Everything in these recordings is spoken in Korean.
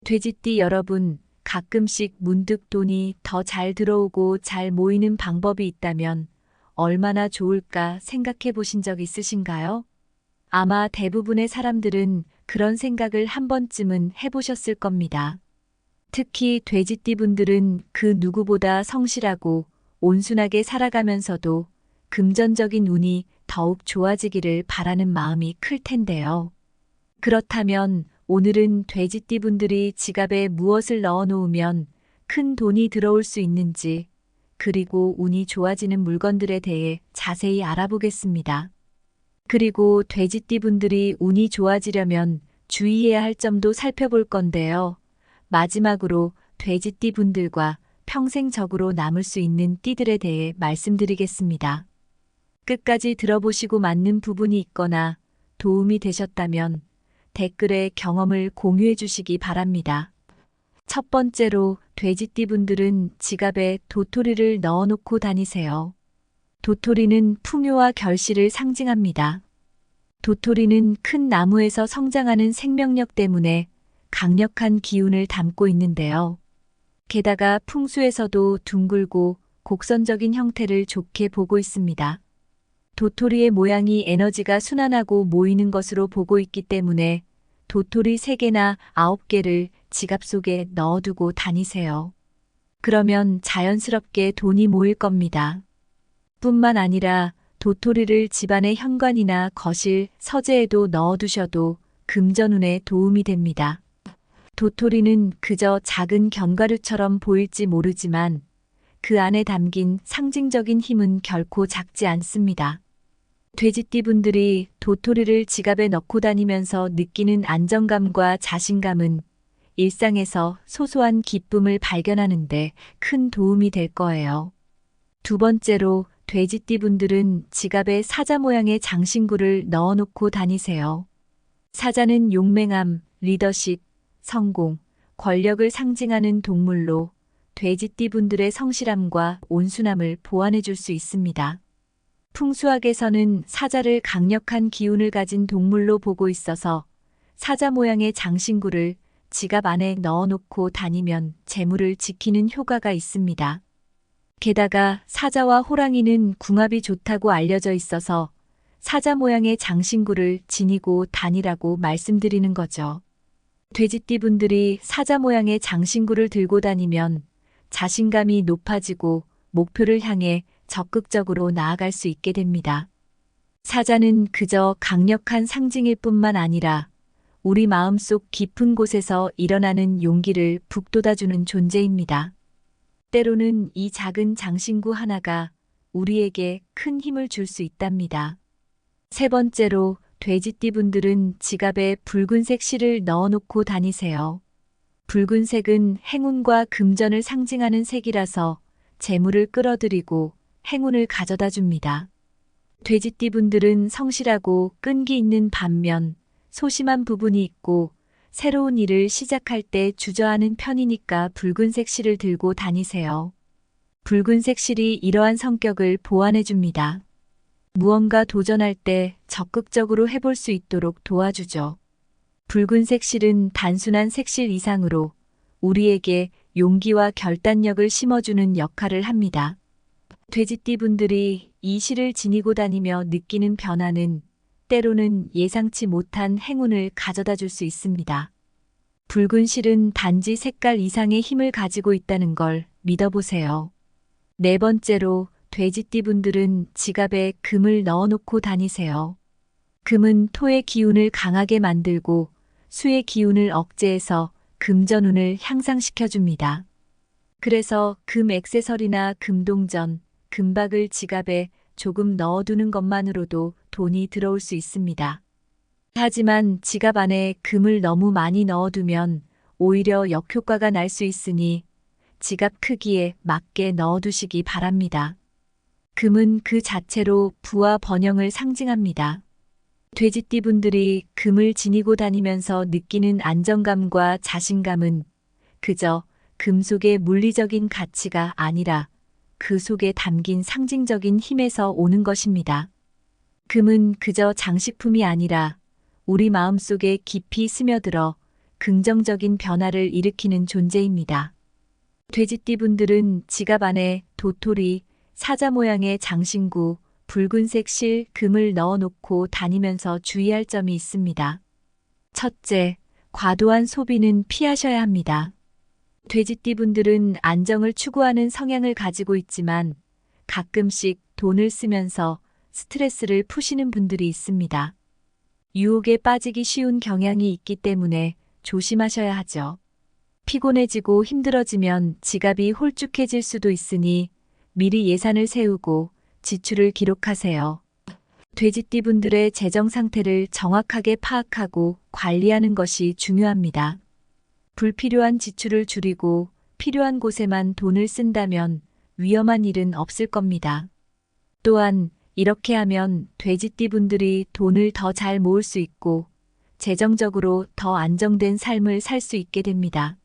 돼지띠 여러분, 가끔씩 문득 돈이 더 잘 들어오고 잘 모이는 방법이 있다면 얼마나 좋을까 생각해 보신 적 있으신가요? 아마 대부분의 사람들은 그런 생각을 한 번쯤은 해보셨을 겁니다. 특히 돼지띠 분들은 그 누구보다 성실하고 온순하게 살아가면서도 금전적인 운이 더욱 좋아지기를 바라는 마음이 클 텐데요. 그렇다면 오늘은 돼지띠 분들이 지갑에 무엇을 넣어 놓으면 큰 돈이 들어올 수 있는지, 그리고 운이 좋아지는 물건들에 대해 자세히 알아보겠습니다. 그리고 돼지띠 분들이 운이 좋아지려면 주의해야 할 점도 살펴볼 건데요. 마지막으로 돼지띠 분들과 평생 적으로 남을 수 있는 띠들에 대해 말씀드리겠습니다. 끝까지 들어보시고 맞는 부분이 있거나 도움이 되셨다면 댓글에 경험을 공유해 주시기 바랍니다. 첫 번째로 돼지띠 분들은 지갑에 도토리를 넣어놓고 다니세요. 도토리는 풍요와 결실을 상징합니다. 도토리는 큰 나무에서 성장하는 생명력 때문에 강력한 기운을 담고 있는데요. 게다가 풍수에서도 둥글고 곡선적인 형태를 좋게 보고 있습니다. 도토리의 모양이 에너지가 순환하고 모이는 것으로 보고 있기 때문에 도토리 3개나 9개를 지갑 속에 넣어두고 다니세요. 그러면 자연스럽게 돈이 모일 겁니다. 뿐만 아니라 도토리를 집안의 현관이나 거실, 서재에도 넣어두셔도 금전운에 도움이 됩니다. 도토리는 그저 작은 견과류처럼 보일지 모르지만 그 안에 담긴 상징적인 힘은 결코 작지 않습니다. 돼지띠 분들이 도토리를 지갑에 넣고 다니면서 느끼는 안정감과 자신감은 일상에서 소소한 기쁨을 발견하는데 큰 도움이 될 거예요. 두 번째로 돼지띠 분들은 지갑에 사자 모양의 장신구를 넣어놓고 다니세요. 사자는 용맹함, 리더십, 성공, 권력을 상징하는 동물로 돼지띠 분들의 성실함과 온순함을 보완해 줄 수 있습니다. 풍수학에서는 사자를 강력한 기운을 가진 동물로 보고 있어서 사자 모양의 장신구를 지갑 안에 넣어놓고 다니면 재물을 지키는 효과가 있습니다. 게다가 사자와 호랑이는 궁합이 좋다고 알려져 있어서 사자 모양의 장신구를 지니고 다니라고 말씀드리는 거죠. 돼지띠 분들이 사자 모양의 장신구를 들고 다니면 자신감이 높아지고 목표를 향해 적극적으로 나아갈 수 있게 됩니다. 사자는 그저 강력한 상징일 뿐만 아니라 우리 마음속 깊은 곳에서 일어나는 용기를 북돋아주는 존재입니다. 때로는 이 작은 장신구 하나가 우리에게 큰 힘을 줄 수 있답니다. 세 번째로 돼지띠 분들은 지갑에 붉은색 실을 넣어놓고 다니세요. 붉은색은 행운과 금전을 상징하는 색이라서 재물을 끌어들이고 행운을 가져다 줍니다. 돼지띠 분들은 성실하고 끈기 있는 반면 소심한 부분이 있고 새로운 일을 시작할 때 주저하는 편이니까 붉은색 실을 들고 다니세요. 붉은색 실이 이러한 성격을 보완해 줍니다. 무언가 도전할 때 적극적으로 해볼 수 있도록 도와주죠. 붉은색 실은 단순한 색실 이상으로 우리에게 용기와 결단력을 심어주는 역할을 합니다. 돼지띠 분들이 이 실을 지니고 다니며 느끼는 변화는 때로는 예상치 못한 행운을 가져다 줄 수 있습니다. 붉은 실은 단지 색깔 이상의 힘을 가지고 있다는 걸 믿어보세요. 네 번째로 돼지띠 분들은 지갑에 금을 넣어놓고 다니세요. 금은 토의 기운을 강하게 만들고 수의 기운을 억제해서 금전운을 향상시켜줍니다. 그래서 금 액세서리나 금동전, 금박을 지갑에 조금 넣어두는 것만으로도 돈이 들어올 수 있습니다. 하지만 지갑 안에 금을 너무 많이 넣어두면 오히려 역효과가 날 수 있으니 지갑 크기에 맞게 넣어두시기 바랍니다. 금은 그 자체로 부와 번영을 상징합니다. 돼지띠 분들이 금을 지니고 다니면서 느끼는 안정감과 자신감은 그저 금 속의 물리적인 가치가 아니라 그 속에 담긴 상징적인 힘에서 오는 것입니다. 금은 그저 장식품이 아니라 우리 마음속에 깊이 스며들어 긍정적인 변화를 일으키는 존재입니다. 돼지띠분들은 지갑 안에 도토리, 사자 모양의 장신구, 붉은색 실, 금을 넣어놓고 다니면서 주의할 점이 있습니다. 첫째, 과도한 소비는 피하셔야 합니다. 돼지띠분들은 안정을 추구하는 성향을 가지고 있지만 가끔씩 돈을 쓰면서 스트레스를 푸시는 분들이 있습니다. 유혹에 빠지기 쉬운 경향이 있기 때문에 조심하셔야 하죠. 피곤해지고 힘들어지면 지갑이 홀쭉해질 수도 있으니 미리 예산을 세우고 지출을 기록하세요. 돼지띠분들의 재정 상태를 정확하게 파악하고 관리하는 것이 중요합니다. 불필요한 지출을 줄이고 필요한 곳에만 돈을 쓴다면 위험한 일은 없을 겁니다. 또한 이렇게 하면 돼지띠분들이 돈을 더 잘 모을 수 있고 재정적으로 더 안정된 삶을 살 수 있게 됩니다.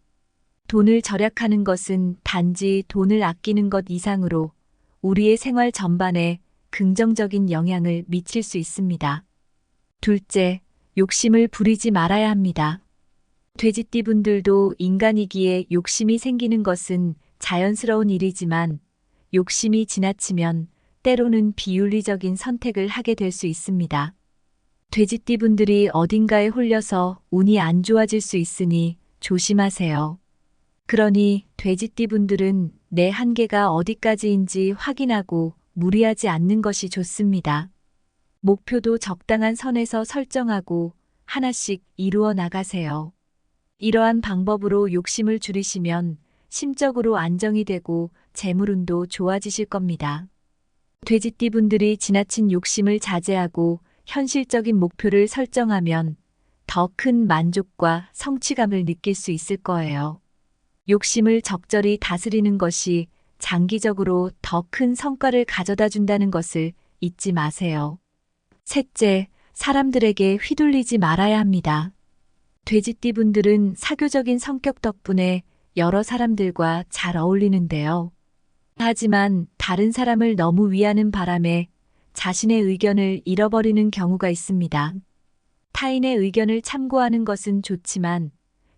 돈을 절약하는 것은 단지 돈을 아끼는 것 이상으로 우리의 생활 전반에 긍정적인 영향을 미칠 수 있습니다. 둘째, 욕심을 부리지 말아야 합니다. 돼지띠분들도 인간이기에 욕심이 생기는 것은 자연스러운 일이지만 욕심이 지나치면 때로는 비윤리적인 선택을 하게 될 수 있습니다. 돼지띠분들이 어딘가에 홀려서 운이 안 좋아질 수 있으니 조심하세요. 그러니 돼지띠분들은 내 한계가 어디까지인지 확인하고 무리하지 않는 것이 좋습니다. 목표도 적당한 선에서 설정하고 하나씩 이루어 나가세요. 이러한 방법으로 욕심을 줄이시면 심적으로 안정이 되고 재물운도 좋아지실 겁니다. 돼지띠분들이 지나친 욕심을 자제하고 현실적인 목표를 설정하면 더 큰 만족과 성취감을 느낄 수 있을 거예요. 욕심을 적절히 다스리는 것이 장기적으로 더 큰 성과를 가져다 준다는 것을 잊지 마세요. 셋째, 사람들에게 휘둘리지 말아야 합니다. 돼지띠분들은 사교적인 성격 덕분에 여러 사람들과 잘 어울리는데요. 하지만 다른 사람을 너무 위하는 바람에 자신의 의견을 잃어버리는 경우가 있습니다. 타인의 의견을 참고하는 것은 좋지만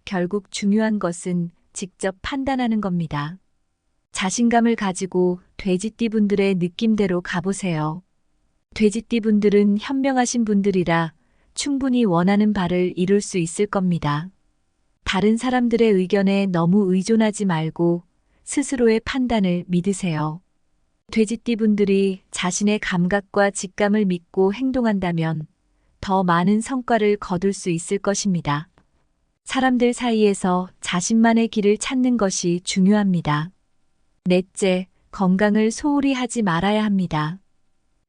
결국 중요한 것은 직접 판단하는 겁니다. 자신감을 가지고 돼지띠분들의 느낌대로 가보세요. 돼지띠분들은 현명하신 분들이라 충분히 원하는 바를 이룰 수 있을 겁니다. 다른 사람들의 의견에 너무 의존하지 말고 스스로의 판단을 믿으세요. 돼지띠분들이 자신의 감각과 직감을 믿고 행동한다면 더 많은 성과를 거둘 수 있을 것입니다. 사람들 사이에서 자신만의 길을 찾는 것이 중요합니다. 넷째, 건강을 소홀히 하지 말아야 합니다.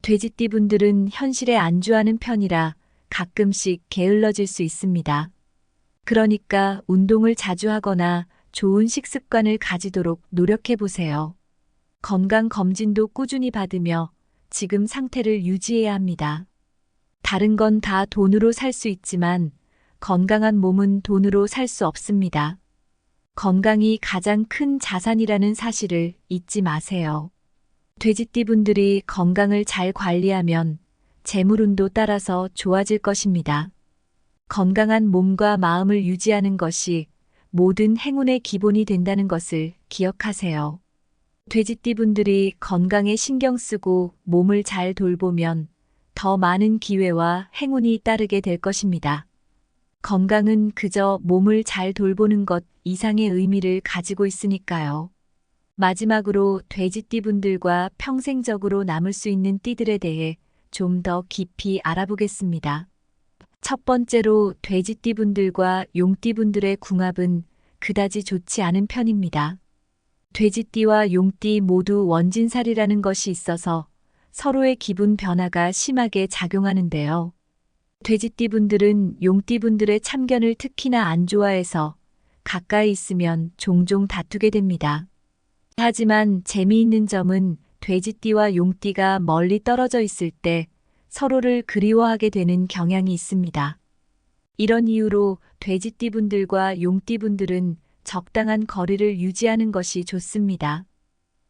돼지띠분들은 현실에 안주하는 편이라 가끔씩 게을러질 수 있습니다. 그러니까 운동을 자주 하거나 좋은 식습관을 가지도록 노력해 보세요. 건강 검진도 꾸준히 받으며 지금 상태를 유지해야 합니다. 다른 건 다 돈으로 살 수 있지만 건강한 몸은 돈으로 살 수 없습니다. 건강이 가장 큰 자산이라는 사실을 잊지 마세요. 돼지띠분들이 건강을 잘 관리하면 재물운도 따라서 좋아질 것입니다. 건강한 몸과 마음을 유지하는 것이 모든 행운의 기본이 된다는 것을 기억하세요. 돼지띠분들이 건강에 신경 쓰고 몸을 잘 돌보면 더 많은 기회와 행운이 따르게 될 것입니다. 건강은 그저 몸을 잘 돌보는 것 이상의 의미를 가지고 있으니까요. 마지막으로 돼지띠분들과 평생적으로 남을 수 있는 띠들에 대해 좀 더 깊이 알아보겠습니다. 첫 번째로 돼지띠분들과 용띠분들의 궁합은 그다지 좋지 않은 편입니다. 돼지띠와 용띠 모두 원진살이라는 것이 있어서 서로의 기분 변화가 심하게 작용하는데요. 돼지띠분들은 용띠분들의 참견을 특히나 안 좋아해서 가까이 있으면 종종 다투게 됩니다. 하지만 재미있는 점은 돼지띠와 용띠가 멀리 떨어져 있을 때 서로를 그리워하게 되는 경향이 있습니다. 이런 이유로 돼지띠분들과 용띠분들은 적당한 거리를 유지하는 것이 좋습니다.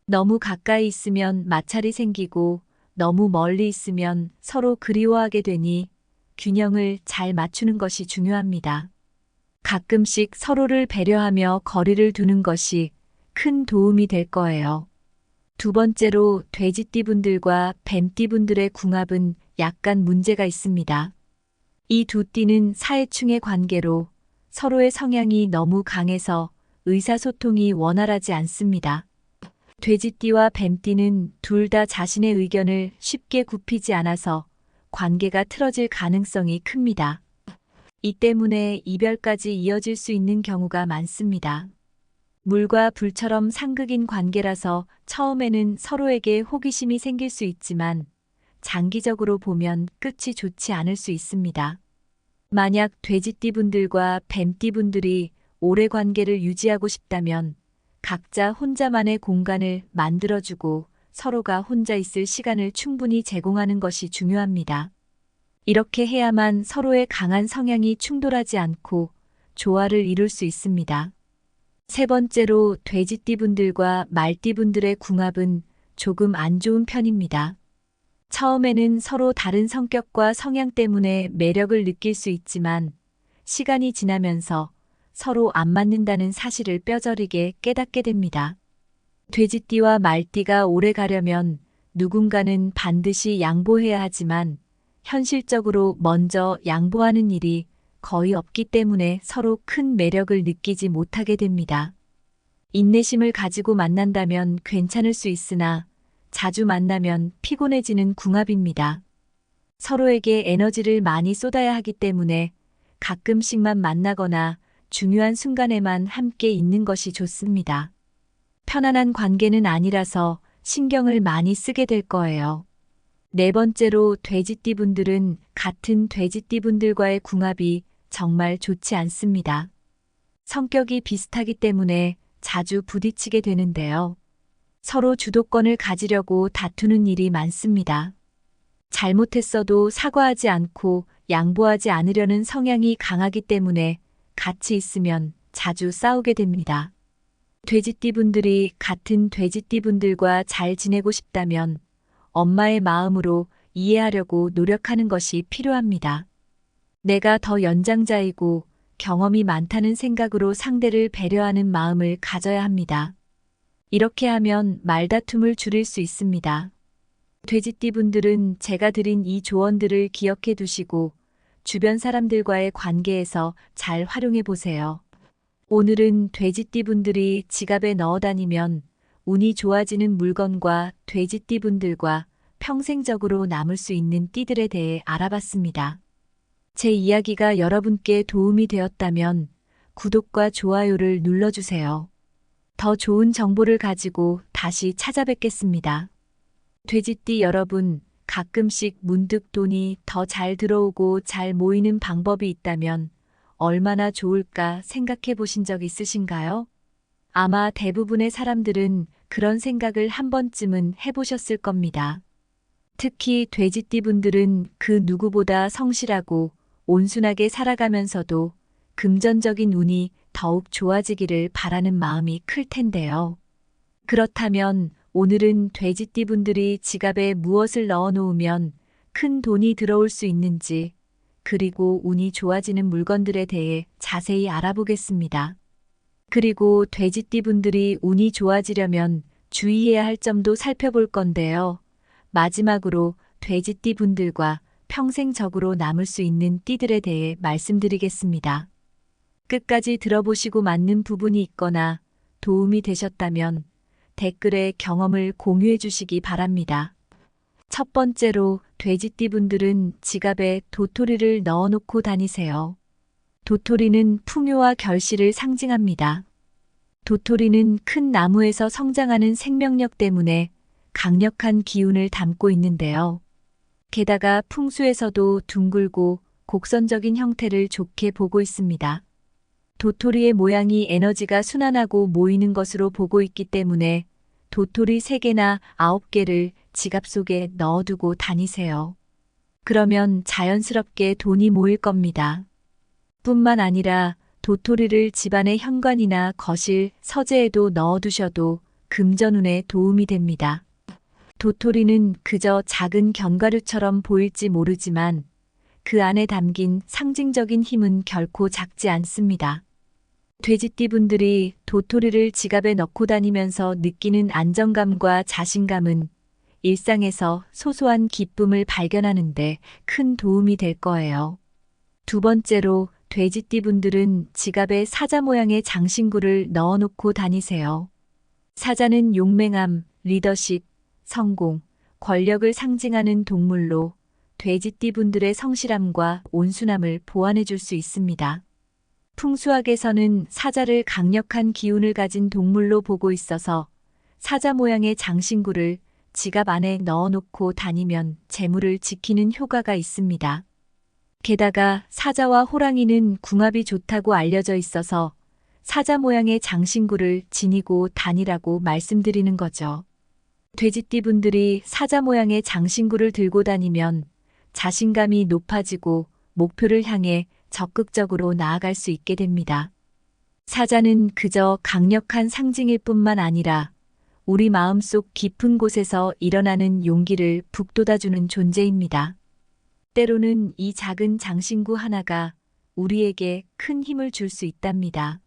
너무 가까이 있으면 마찰이 생기고 너무 멀리 있으면 서로 그리워하게 되니 균형을 잘 맞추는 것이 중요합니다. 가끔씩 서로를 배려하며 거리를 두는 것이 큰 도움이 될 거예요. 두 번째로 돼지띠분들과 뱀띠분들의 궁합은 약간 문제가 있습니다. 이 두 띠는 사회충의 관계로 서로의 성향이 너무 강해서 의사소통이 원활하지 않습니다. 돼지띠와 뱀띠는 둘 다 자신의 의견을 쉽게 굽히지 않아서 관계가 틀어질 가능성이 큽니다. 이 때문에 이별까지 이어질 수 있는 경우가 많습니다. 물과 불처럼 상극인 관계라서 처음에는 서로에게 호기심이 생길 수 있지만 장기적으로 보면 끝이 좋지 않을 수 있습니다. 만약 돼지띠분들과 뱀띠분들이 오래 관계를 유지하고 싶다면 각자 혼자만의 공간을 만들어주고 서로가 혼자 있을 시간을 충분히 제공하는 것이 중요합니다. 이렇게 해야만 서로의 강한 성향이 충돌하지 않고 조화를 이룰 수 있습니다. 세 번째로 돼지띠분들과 말띠분들의 궁합은 조금 안 좋은 편입니다. 처음에는 서로 다른 성격과 성향 때문에 매력을 느낄 수 있지만 시간이 지나면서 서로 안 맞는다는 사실을 뼈저리게 깨닫게 됩니다. 돼지띠와 말띠가 오래 가려면 누군가는 반드시 양보해야 하지만 현실적으로 먼저 양보하는 일이 거의 없기 때문에 서로 큰 매력을 느끼지 못하게 됩니다. 인내심을 가지고 만난다면 괜찮을 수 있으나 자주 만나면 피곤해지는 궁합입니다. 서로에게 에너지를 많이 쏟아야 하기 때문에 가끔씩만 만나거나 중요한 순간에만 함께 있는 것이 좋습니다. 편안한 관계는 아니라서 신경을 많이 쓰게 될 거예요. 네 번째로 돼지띠분들은 같은 돼지띠분들과의 궁합이 정말 좋지 않습니다. 성격이 비슷하기 때문에 자주 부딪히게 되는데요. 서로 주도권을 가지려고 다투는 일이 많습니다. 잘못했어도 사과하지 않고 양보하지 않으려는 성향이 강하기 때문에 같이 있으면 자주 싸우게 됩니다. 돼지띠분들이 같은 돼지띠분들과 잘 지내고 싶다면 엄마의 마음으로 이해하려고 노력하는 것이 필요합니다. 내가 더 연장자이고 경험이 많다는 생각으로 상대를 배려하는 마음을 가져야 합니다. 이렇게 하면 말다툼을 줄일 수 있습니다. 돼지띠분들은 제가 드린 이 조언들을 기억해 두시고 주변 사람들과의 관계에서 잘 활용해 보세요. 오늘은 돼지띠분들이 지갑에 넣어 다니면 운이 좋아지는 물건과 돼지띠분들과 평생적으로 남을 수 있는 띠들에 대해 알아봤습니다. 제 이야기가 여러분께 도움이 되었다면 구독과 좋아요를 눌러주세요. 더 좋은 정보를 가지고 다시 찾아뵙겠습니다. 돼지띠 여러분, 가끔씩 문득 돈이 더 잘 들어오고 잘 모이는 방법이 있다면 얼마나 좋을까 생각해 보신 적 있으신가요? 아마 대부분의 사람들은 그런 생각을 한 번쯤은 해보셨을 겁니다. 특히 돼지띠 분들은 그 누구보다 성실하고 온순하게 살아가면서도 금전적인 운이 더욱 좋아지기를 바라는 마음이 클 텐데요. 그렇다면 오늘은 돼지띠 분들이 지갑에 무엇을 넣어 놓으면 큰 돈이 들어올 수 있는지, 그리고 운이 좋아지는 물건들에 대해 자세히 알아보겠습니다. 그리고 돼지띠 분들이 운이 좋아지려면 주의해야 할 점도 살펴볼 건데요. 마지막으로 돼지띠 분들과 평생적으로 남을 수 있는 띠들에 대해 말씀드리겠습니다. 끝까지 들어보시고 맞는 부분이 있거나 도움이 되셨다면 댓글에 경험을 공유해 주시기 바랍니다. 첫 번째로 돼지띠 분들은 지갑에 도토리를 넣어놓고 다니세요. 도토리는 풍요와 결실을 상징합니다. 도토리는 큰 나무에서 성장하는 생명력 때문에 강력한 기운을 담고 있는데요. 게다가 풍수에서도 둥글고 곡선적인 형태를 좋게 보고 있습니다. 도토리의 모양이 에너지가 순환하고 모이는 것으로 보고 있기 때문에 도토리 3개나 9개를 지갑 속에 넣어두고 다니세요. 그러면 자연스럽게 돈이 모일 겁니다. 뿐만 아니라 도토리를 집안의 현관이나 거실, 서재에도 넣어두셔도 금전운에 도움이 됩니다. 도토리는 그저 작은 견과류처럼 보일지 모르지만 그 안에 담긴 상징적인 힘은 결코 작지 않습니다. 돼지띠분들이 도토리를 지갑에 넣고 다니면서 느끼는 안정감과 자신감은 일상에서 소소한 기쁨을 발견하는데 큰 도움이 될 거예요. 두 번째로 돼지띠분들은 지갑에 사자 모양의 장신구를 넣어놓고 다니세요. 사자는 용맹함, 리더십, 성공, 권력을 상징하는 동물로 돼지띠분들의 성실함과 온순함을 보완해 줄 수 있습니다. 풍수학에서는 사자를 강력한 기운을 가진 동물로 보고 있어서 사자 모양의 장신구를 지갑 안에 넣어놓고 다니면 재물을 지키는 효과가 있습니다. 게다가 사자와 호랑이는 궁합이 좋다고 알려져 있어서 사자 모양의 장신구를 지니고 다니라고 말씀드리는 거죠. 돼지띠분들이 사자 모양의 장신구를 들고 다니면 자신감이 높아지고 목표를 향해 적극적으로 나아갈 수 있게 됩니다. 사자는 그저 강력한 상징일 뿐만 아니라 우리 마음속 깊은 곳에서 일어나는 용기를 북돋아주는 존재입니다. 때로는 이 작은 장신구 하나가 우리에게 큰 힘을 줄 수 있답니다.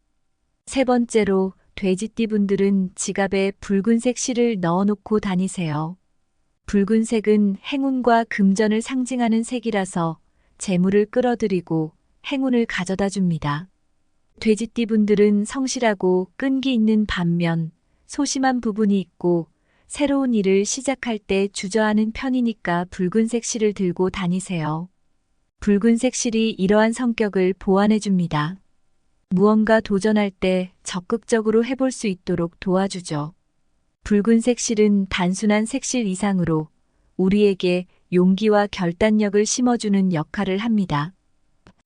세 번째로 돼지띠분들은 지갑에 붉은색 실을 넣어놓고 다니세요. 붉은색은 행운과 금전을 상징하는 색이라서 재물을 끌어들이고 행운을 가져다 줍니다. 돼지띠분들은 성실하고 끈기 있는 반면 소심한 부분이 있고 새로운 일을 시작할 때 주저하는 편이니까 붉은색 실을 들고 다니세요. 붉은색 실이 이러한 성격을 보완해 줍니다. 무언가 도전할 때 적극적으로 해볼 수 있도록 도와주죠. 붉은색 실은 단순한 색실 이상으로 우리에게 용기와 결단력을 심어주는 역할을 합니다.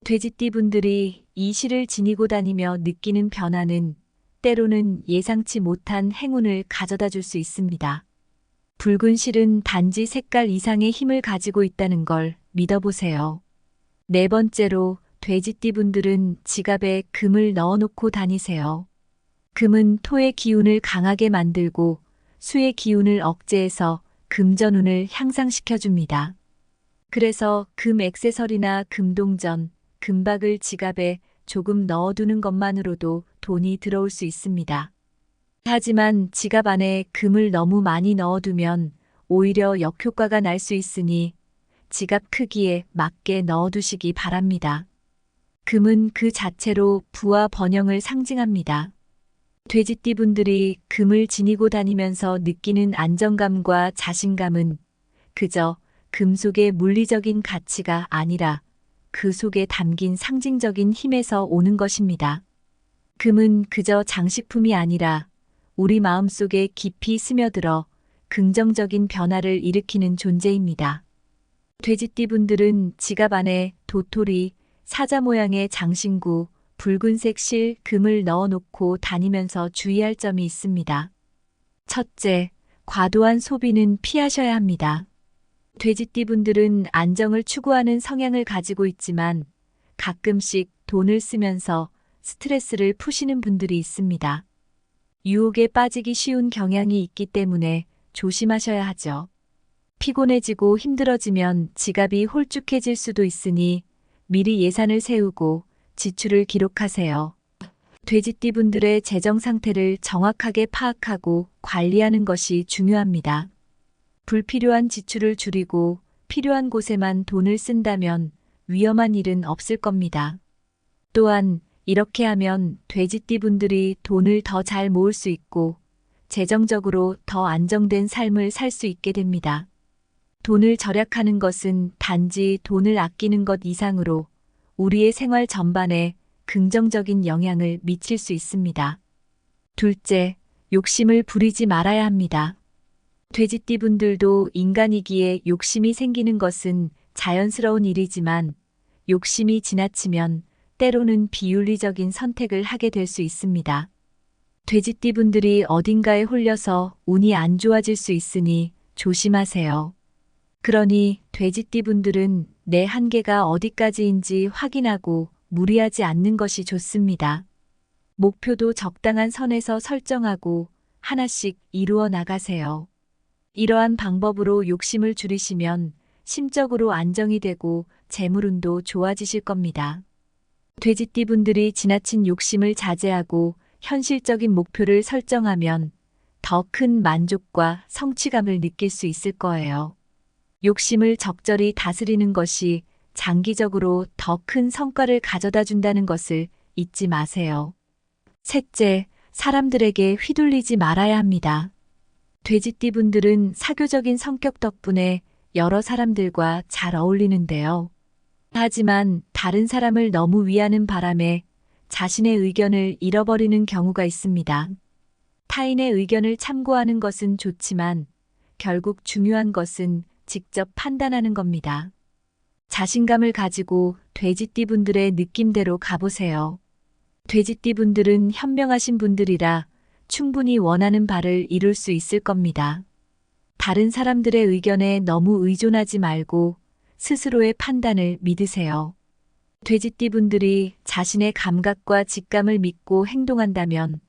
돼지띠분들이 이 실을 지니고 다니며 느끼는 변화는 때로는 예상치 못한 행운을 가져다 줄 수 있습니다. 붉은 실은 단지 색깔 이상의 힘을 가지고 있다는 걸 믿어보세요. 네 번째로 돼지띠분들은 지갑에 금을 넣어놓고 다니세요. 금은 토의 기운을 강하게 만들고 수의 기운을 억제해서 금전운을 향상시켜줍니다. 그래서 금 액세서리나 금동전, 금박을 지갑에 조금 넣어두는 것만으로도 돈이 들어올 수 있습니다. 하지만 지갑 안에 금을 너무 많이 넣어두면 오히려 역효과가 날 수 있으니 지갑 크기에 맞게 넣어두시기 바랍니다. 금은 그 자체로 부와 번영을 상징합니다. 돼지띠분들이 금을 지니고 다니면서 느끼는 안정감과 자신감은 그저 금 속의 물리적인 가치가 아니라 그 속에 담긴 상징적인 힘에서 오는 것입니다. 금은 그저 장식품이 아니라 우리 마음속에 깊이 스며들어 긍정적인 변화를 일으키는 존재입니다. 돼지띠분들은 지갑 안에 도토리, 사자 모양의 장신구, 붉은색 실, 금을 넣어놓고 다니면서 주의할 점이 있습니다. 첫째, 과도한 소비는 피하셔야 합니다. 돼지띠분들은 안정을 추구하는 성향을 가지고 있지만 가끔씩 돈을 쓰면서 스트레스를 푸시는 분들이 있습니다. 유혹에 빠지기 쉬운 경향이 있기 때문에 조심하셔야 하죠. 피곤해지고 힘들어지면 지갑이 홀쭉해질 수도 있으니 미리 예산을 세우고 지출을 기록하세요. 돼지띠분들의 재정 상태를 정확하게 파악하고 관리하는 것이 중요합니다. 불필요한 지출을 줄이고 필요한 곳에만 돈을 쓴다면 위험한 일은 없을 겁니다. 또한 이렇게 하면 돼지띠분들이 돈을 더 잘 모을 수 있고 재정적으로 더 안정된 삶을 살 수 있게 됩니다. 돈을 절약하는 것은 단지 돈을 아끼는 것 이상으로 우리의 생활 전반에 긍정적인 영향을 미칠 수 있습니다. 둘째, 욕심을 부리지 말아야 합니다. 돼지띠분들도 인간이기에 욕심이 생기는 것은 자연스러운 일이지만 욕심이 지나치면 때로는 비윤리적인 선택을 하게 될 수 있습니다. 돼지띠분들이 어딘가에 홀려서 운이 안 좋아질 수 있으니 조심하세요. 그러니 돼지띠분들은 내 한계가 어디까지인지 확인하고 무리하지 않는 것이 좋습니다. 목표도 적당한 선에서 설정하고 하나씩 이루어 나가세요. 이러한 방법으로 욕심을 줄이시면 심적으로 안정이 되고 재물운도 좋아지실 겁니다. 돼지띠 분들이 지나친 욕심을 자제하고 현실적인 목표를 설정하면 더 큰 만족과 성취감을 느낄 수 있을 거예요. 욕심을 적절히 다스리는 것이 장기적으로 더 큰 성과를 가져다 준다는 것을 잊지 마세요. 셋째, 사람들에게 휘둘리지 말아야 합니다. 돼지띠 분들은 사교적인 성격 덕분에 여러 사람들과 잘 어울리는데요. 하지만 다른 사람을 너무 위하는 바람에 자신의 의견을 잃어버리는 경우가 있습니다. 타인의 의견을 참고하는 것은 좋지만 결국 중요한 것은 직접 판단하는 겁니다. 자신감을 가지고 돼지띠 분들의 느낌대로 가보세요. 돼지띠 분들은 현명하신 분들이라 충분히 원하는 바를 이룰 수 있을 겁니다. 다른 사람들의 의견에 너무 의존하지 말고 스스로의 판단을 믿으세요. 돼지띠 분들이 자신의 감각과 직감을 믿고 행동한다면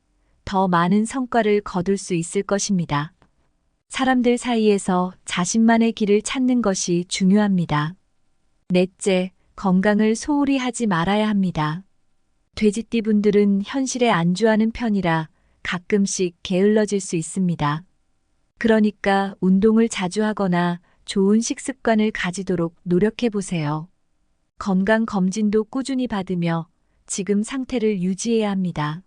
더 많은 성과를 거둘 수 있을 것입니다. 사람들 사이에서 자신만의 길을 찾는 것이 중요합니다. 넷째, 건강을 소홀히 하지 말아야 합니다. 돼지띠 분들은 현실에 안주하는 편이라 가끔씩 게을러질 수 있습니다. 그러니까 운동을 자주 하거나 좋은 식습관을 가지도록 노력해 보세요. 건강 검진도 꾸준히 받으며 지금 상태를 유지해야 합니다.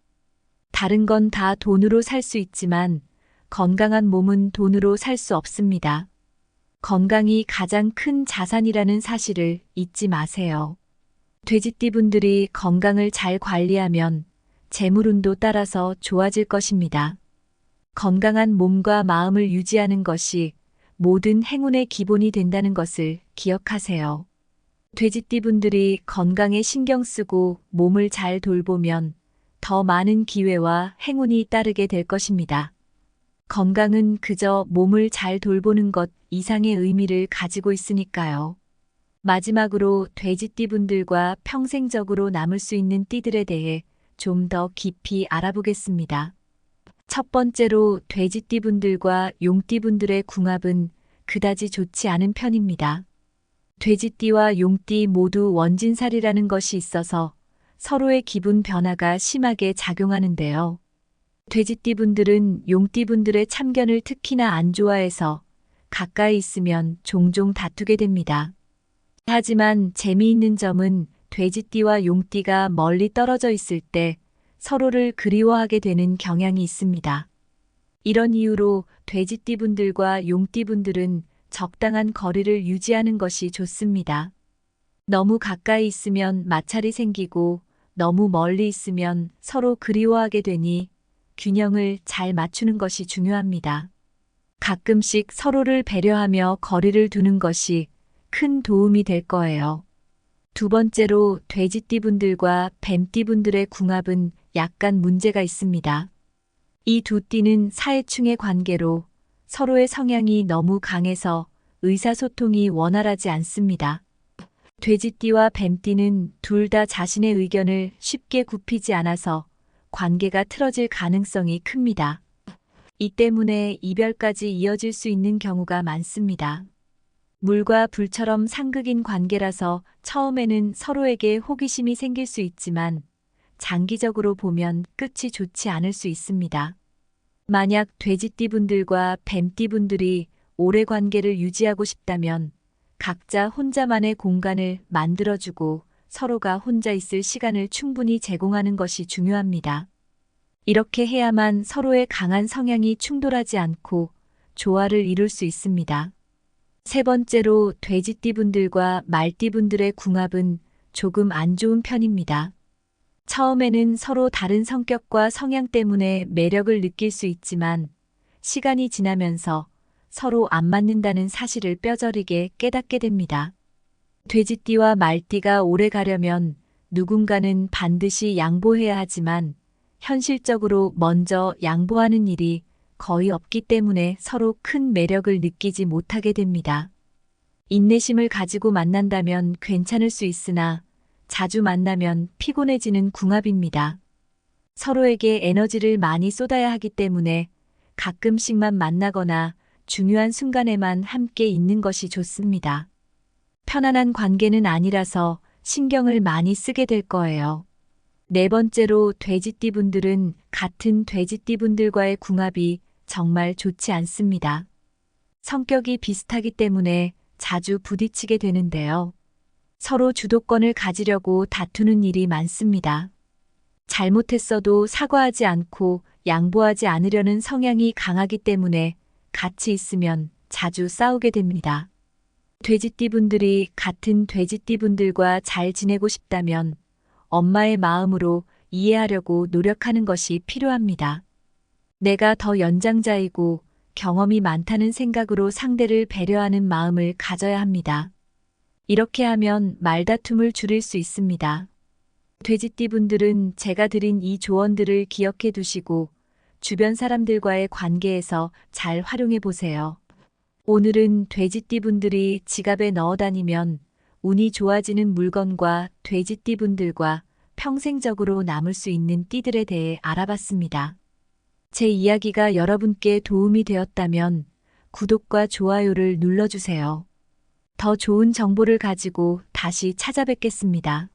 다른 건 다 돈으로 살 수 있지만 건강한 몸은 돈으로 살 수 없습니다. 건강이 가장 큰 자산이라는 사실을 잊지 마세요. 돼지띠 분들이 건강을 잘 관리하면 재물운도 따라서 좋아질 것입니다. 건강한 몸과 마음을 유지하는 것이 모든 행운의 기본이 된다는 것을 기억하세요. 돼지띠 분들이 건강에 신경 쓰고 몸을 잘 돌보면 더 많은 기회와 행운이 따르게 될 것입니다. 건강은 그저 몸을 잘 돌보는 것 이상의 의미를 가지고 있으니까요. 마지막으로 돼지띠 분들과 평생적으로 남을 수 있는 띠들에 대해 좀 더 깊이 알아보겠습니다. 첫 번째로 돼지띠 분들과 용띠 분들의 궁합은 그다지 좋지 않은 편입니다. 돼지띠와 용띠 모두 원진살이라는 것이 있어서 서로의 기분 변화가 심하게 작용하는데요. 돼지띠 분들은 용띠 분들의 참견을 특히나 안 좋아해서 가까이 있으면 종종 다투게 됩니다. 하지만 재미있는 점은 돼지띠와 용띠가 멀리 떨어져 있을 때 서로를 그리워하게 되는 경향이 있습니다. 이런 이유로 돼지띠 분들과 용띠 분들은 적당한 거리를 유지하는 것이 좋습니다. 너무 가까이 있으면 마찰이 생기고 너무 멀리 있으면 서로 그리워하게 되니 균형을 잘 맞추는 것이 중요합니다. 가끔씩 서로를 배려하며 거리를 두는 것이 큰 도움이 될 거예요. 두 번째로 돼지띠 분들과 뱀띠 분들의 궁합은 약간 문제가 있습니다. 이 두 띠는 사회충의 관계로 서로의 성향이 너무 강해서 의사소통이 원활하지 않습니다. 돼지띠와 뱀띠는 둘 다 자신의 의견을 쉽게 굽히지 않아서 관계가 틀어질 가능성이 큽니다. 이 때문에 이별까지 이어질 수 있는 경우가 많습니다. 물과 불처럼 상극인 관계라서 처음에는 서로에게 호기심이 생길 수 있지만 장기적으로 보면 끝이 좋지 않을 수 있습니다. 만약 돼지띠 분들과 뱀띠 분들이 오래 관계를 유지하고 싶다면 각자 혼자만의 공간을 만들어주고 서로가 혼자 있을 시간을 충분히 제공하는 것이 중요합니다. 이렇게 해야만 서로의 강한 성향이 충돌하지 않고 조화를 이룰 수 있습니다. 세 번째로 돼지띠 분들과 말띠 분들의 궁합은 조금 안 좋은 편입니다. 처음에는 서로 다른 성격과 성향 때문에 매력을 느낄 수 있지만 시간이 지나면서 서로 안 맞는다는 사실을 뼈저리게 깨닫게 됩니다. 돼지띠와 말띠가 오래 가려면 누군가는 반드시 양보해야 하지만 현실적으로 먼저 양보하는 일이 거의 없기 때문에 서로 큰 매력을 느끼지 못하게 됩니다. 인내심을 가지고 만난다면 괜찮을 수 있으나 자주 만나면 피곤해지는 궁합입니다. 서로에게 에너지를 많이 쏟아야 하기 때문에 가끔씩만 만나거나 중요한 순간에만 함께 있는 것이 좋습니다. 편안한 관계는 아니라서 신경을 많이 쓰게 될 거예요. 네 번째로 돼지띠분들은 같은 돼지띠분들과의 궁합이 정말 좋지 않습니다. 성격이 비슷하기 때문에 자주 부딪히게 되는데요. 서로 주도권을 가지려고 다투는 일이 많습니다. 잘못했어도 사과하지 않고 양보하지 않으려는 성향이 강하기 때문에 같이 있으면 자주 싸우게 됩니다. 돼지띠분들이 같은 돼지띠분들과 잘 지내고 싶다면 엄마의 마음으로 이해하려고 노력하는 것이 필요합니다. 내가 더 연장자이고 경험이 많다는 생각으로 상대를 배려하는 마음을 가져야 합니다. 이렇게 하면 말다툼을 줄일 수 있습니다. 돼지띠분들은 제가 드린 이 조언들을 기억해 두시고 주변 사람들과의 관계에서 잘 활용해 보세요. 오늘은 돼지띠분들이 지갑에 넣어 다니면 운이 좋아지는 물건과 돼지띠분들과 평생적으로 남을 수 있는 띠들에 대해 알아봤습니다. 제 이야기가 여러분께 도움이 되었다면 구독과 좋아요를 눌러주세요. 더 좋은 정보를 가지고 다시 찾아뵙겠습니다.